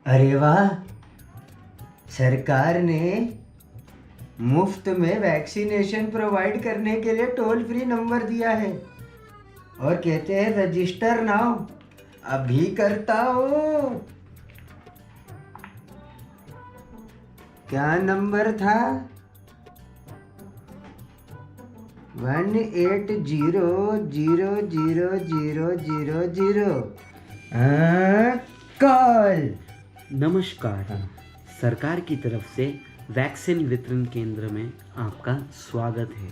अरे वाह, सरकार ने मुफ्त में वैक्सीनेशन प्रोवाइड करने के लिए टोल फ्री नंबर दिया है और कहते हैं रजिस्टर नाउ। अभी करता हूँ। क्या नंबर था? 1800000। कॉल। नमस्कार। सरकार की तरफ से वैक्सीन वितरण केंद्र में आपका स्वागत है।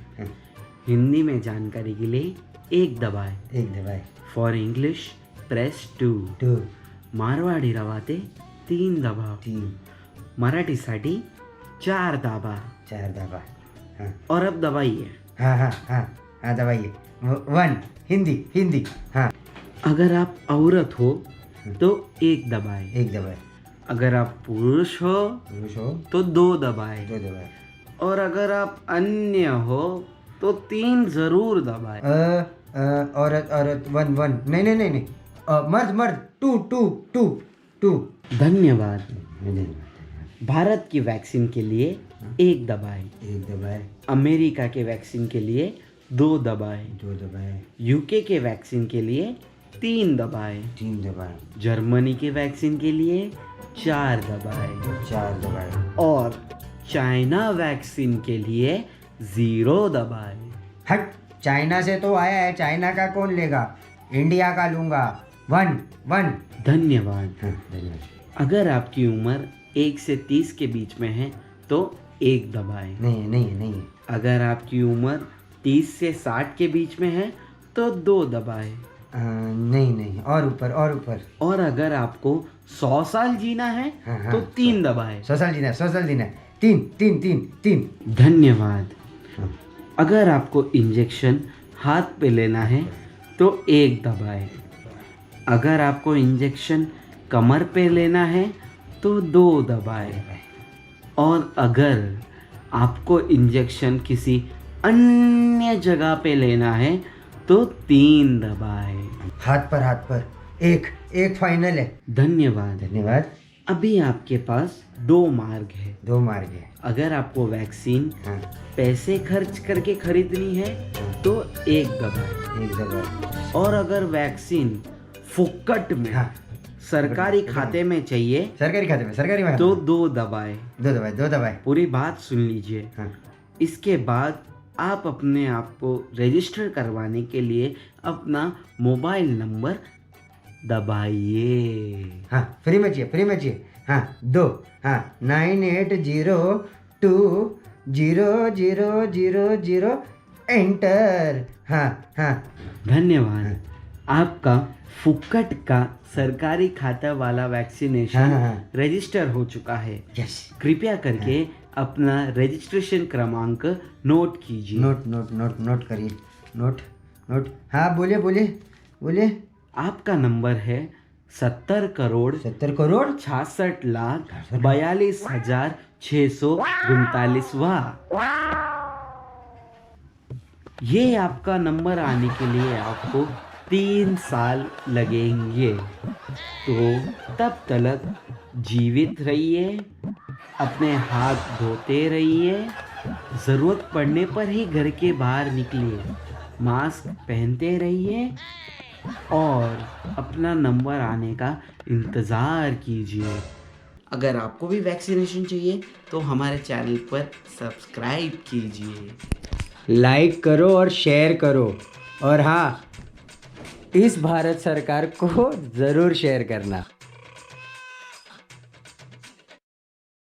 हिंदी में जानकारी के लिए एक दबाए। For English press 2। मारवाडी रवाते 3 दबाव। मराठीसाठी 4 दाबा। हाँ। और अब दबाइए। हाँ दबाइए। 1 हिंदी। हाँ। अगर आप औरत हो तो 1 दबाए। अगर आप पुरुष हो तो 2 दबाए। और अगर आप अन्य हो तो 3 जरूर दबाए। औरत 1 नहीं। मर्द 2। धन्यवाद। भारत की वैक्सीन के लिए 1 दबाए। अमेरिका के वैक्सीन के लिए 2 दबाए। यूके के वैक्सीन के लिए 3 दबाए। जर्मनी के वैक्सीन के लिए 4 दबाए। और चाइना वैक्सीन के लिए 0 दबाए। हट, चाइना से तो आया है, चाइना का कौन लेगा? इंडिया का लूंगा। 1। धन्यवाद। अगर आपकी उम्र 1 से 30 के बीच में है तो 1 दबाए। नहीं। अगर आपकी उम्र 30 से 60 के बीच में है तो 2 दबाए। नहीं। और ऊपर। और अगर आपको 100 साल जीना है तो 3 दबाए। 100 साल जीना। 3। धन्यवाद। अगर आपको इंजेक्शन हाथ पे लेना है तो 1 दबाए। अगर आपको इंजेक्शन कमर पे लेना है तो 2 दबाए। और अगर आपको इंजेक्शन किसी अन्य जगह पे लेना है तो 3 दबाए। हाथ पर। एक फाइनल है। धन्यवाद। अभी आपके पास 2 मार्ग है। है। अगर आपको वैक्सीन हाँ। पैसे खर्च करके खरीदनी है तो 1 दबाए। और अगर वैक्सीन फुक्कट में सरकारी खाते में चाहिए, सरकारी में तो 2 दबाए। 2 दबाए। पूरी बात सुन लीजिए। हाँ। इसके बाद आप अपने आप को रजिस्टर करवाने के लिए अपना मोबाइल नंबर दबाइए। हाँ, फ्री में चाहिए। हाँ, 2। हाँ, 98020000 एंटर। हाँ। धन्यवाद। आपका फुक्कट का सरकारी खाता वाला वैक्सीनेशन रजिस्टर हो चुका है। यस। कृपया करके अपना रजिस्ट्रेशन क्रमांक नोट कीजिए। नोट करिए। नोट। हाँ, बोलिए। आपका नंबर है 70 करोड़ 66,42,639। ये आपका नंबर आने के लिए आपको 3 साल लगेंगे। तो तब तक जीवित रहिए, अपने हाथ धोते रहिए, ज़रूरत पड़ने पर ही घर के बाहर निकलिए, मास्क पहनते रहिए और अपना नंबर आने का इंतज़ार कीजिए। अगर आपको भी वैक्सीनेशन चाहिए तो हमारे चैनल पर सब्सक्राइब कीजिए, लाइक करो और शेयर करो। और हाँ, इस भारत सरकार को ज़रूर शेयर करना।